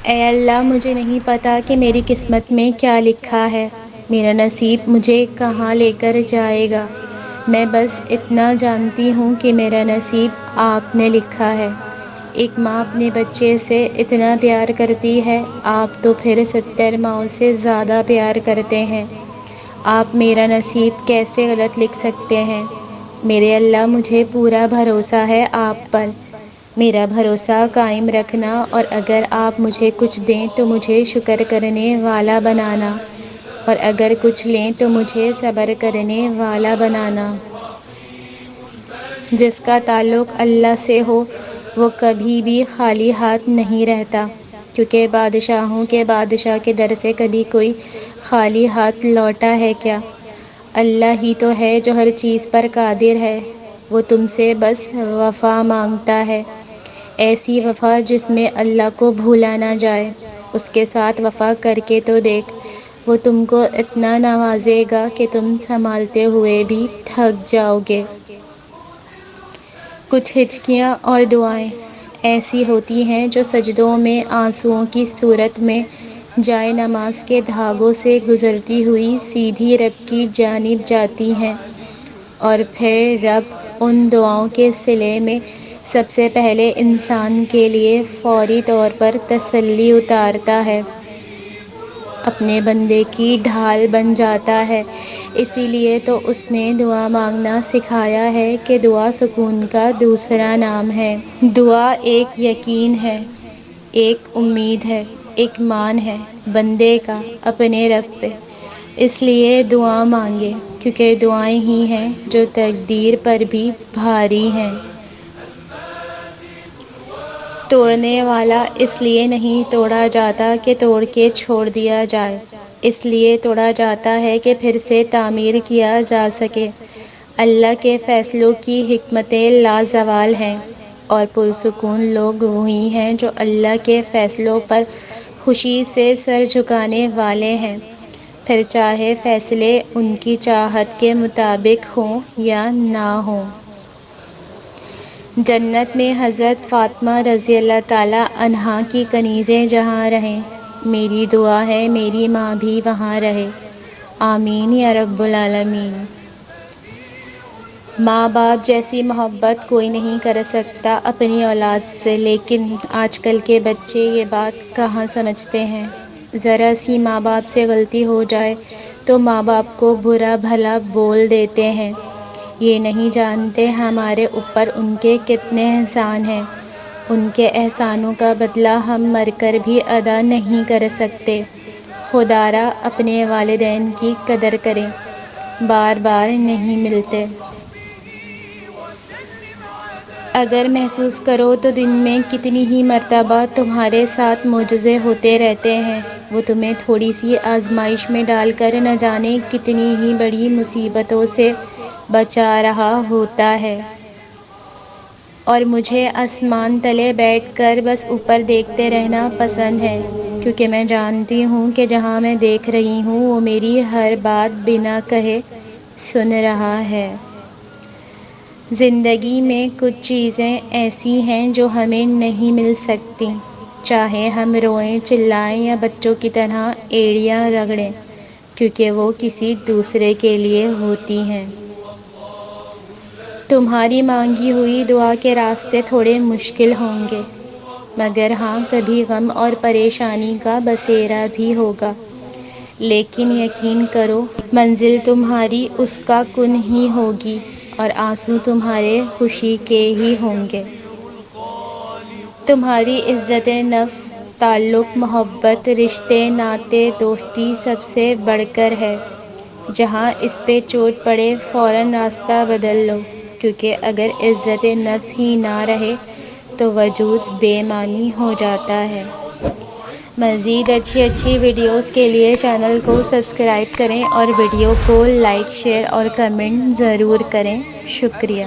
اے اللہ، مجھے نہیں پتا کہ میری قسمت میں کیا لکھا ہے، میرا نصیب مجھے کہاں لے کر جائے گا۔ میں بس اتنا جانتی ہوں کہ میرا نصیب آپ نے لکھا ہے۔ ایک ماں اپنے بچے سے اتنا پیار کرتی ہے، آپ تو پھر 70 ماؤں سے زیادہ پیار کرتے ہیں۔ آپ میرا نصیب کیسے غلط لکھ سکتے ہیں؟ میرے اللہ، مجھے پورا بھروسہ ہے آپ پر، میرا بھروسہ قائم رکھنا، اور اگر آپ مجھے کچھ دیں تو مجھے شکر کرنے والا بنانا، اور اگر کچھ لیں تو مجھے صبر کرنے والا بنانا۔ جس کا تعلق اللہ سے ہو وہ کبھی بھی خالی ہاتھ نہیں رہتا، کیونکہ بادشاہوں کے بادشاہ کے در سے کبھی کوئی خالی ہاتھ لوٹا ہے کیا؟ اللہ ہی تو ہے جو ہر چیز پر قادر ہے، وہ تم سے بس وفا مانگتا ہے، ایسی وفا جس میں اللہ کو بھولا نہ جائے۔ اس کے ساتھ وفا کر کے تو دیکھ، وہ تم کو اتنا نوازے گا کہ تم سنبھالتے ہوئے بھی تھک جاؤ گے۔ کچھ ہچکیاں اور دعائیں ایسی ہوتی ہیں جو سجدوں میں آنسوؤں کی صورت میں جائے نماز کے دھاگوں سے گزرتی ہوئی سیدھی رب کی جانب جاتی ہیں، اور پھر رب ان دعاؤں کے صلے میں سب سے پہلے انسان کے لیے فوری طور پر تسلی اتارتا ہے، اپنے بندے کی ڈھال بن جاتا ہے۔ اسی لیے تو اس نے دعا مانگنا سکھایا ہے کہ دعا سکون کا دوسرا نام ہے۔ دعا ایک یقین ہے، ایک امید ہے، ایک مان ہے بندے کا اپنے رب پہ۔ اس لیے دعا مانگے، کیونکہ دعائیں ہی ہیں جو تقدیر پر بھی بھاری ہیں۔ توڑنے والا اس لیے نہیں توڑا جاتا کہ توڑ کے چھوڑ دیا جائے، اس لیے توڑا جاتا ہے کہ پھر سے تعمیر کیا جا سکے۔ اللہ کے فیصلوں کی حکمتیں لازوال ہیں، اور پرسکون لوگ وہی ہیں جو اللہ کے فیصلوں پر خوشی سے سر جھکانے والے ہیں، پھر چاہے فیصلے ان کی چاہت کے مطابق ہوں یا نہ ہوں۔ جنت میں حضرت فاطمہ رضی اللہ تعالی عنہا کی کنیزیں جہاں رہیں، میری دعا ہے میری ماں بھی وہاں رہے، آمین یا رب العالمین۔ ماں باپ جیسی محبت کوئی نہیں کر سکتا اپنی اولاد سے، لیکن آج کل کے بچے یہ بات کہاں سمجھتے ہیں۔ ذرا سی ماں باپ سے غلطی ہو جائے تو ماں باپ کو برا بھلا بول دیتے ہیں، یہ نہیں جانتے ہمارے اوپر ان کے کتنے احسان ہیں، ان کے احسانوں کا بدلہ ہم مر کر بھی ادا نہیں کر سکتے۔ خدارا اپنے والدین کی قدر کریں، بار بار نہیں ملتے۔ اگر محسوس کرو تو دن میں کتنی ہی مرتبہ تمہارے ساتھ معجزے ہوتے رہتے ہیں، وہ تمہیں تھوڑی سی آزمائش میں ڈال کر نہ جانے کتنی ہی بڑی مصیبتوں سے بچا رہا ہوتا ہے۔ اور مجھے آسمان تلے بیٹھ کر بس اوپر دیکھتے رہنا پسند ہے، کیونکہ میں جانتی ہوں کہ جہاں میں دیکھ رہی ہوں وہ میری ہر بات بنا کہے سن رہا ہے۔ زندگی میں کچھ چیزیں ایسی ہیں جو ہمیں نہیں مل سکتیں، چاہے ہم روئیں چلائیں یا بچوں کی طرح ایڑیاں رگڑیں، کیونکہ وہ کسی دوسرے کے لیے ہوتی ہیں۔ تمہاری مانگی ہوئی دعا کے راستے تھوڑے مشکل ہوں گے، مگر ہاں کبھی غم اور پریشانی کا بسیرا بھی ہوگا، لیکن یقین کرو منزل تمہاری اس کا کن ہی ہوگی، اور آنسو تمہارے خوشی کے ہی ہوں گے۔ تمہاری عزت نفس، تعلق، محبت، رشتے ناطے، دوستی سب سے بڑھ کر ہے۔ جہاں اس پہ چوٹ پڑے فوراً راستہ بدل لو، کیونکہ اگر عزت نفس ہی نہ رہے تو وجود بے معنی ہو جاتا ہے۔ مزید اچھی ویڈیوز کے لیے چینل کو سبسکرائب کریں اور ویڈیو کو لائک، شیئر اور کمنٹ ضرور کریں۔ شکریہ۔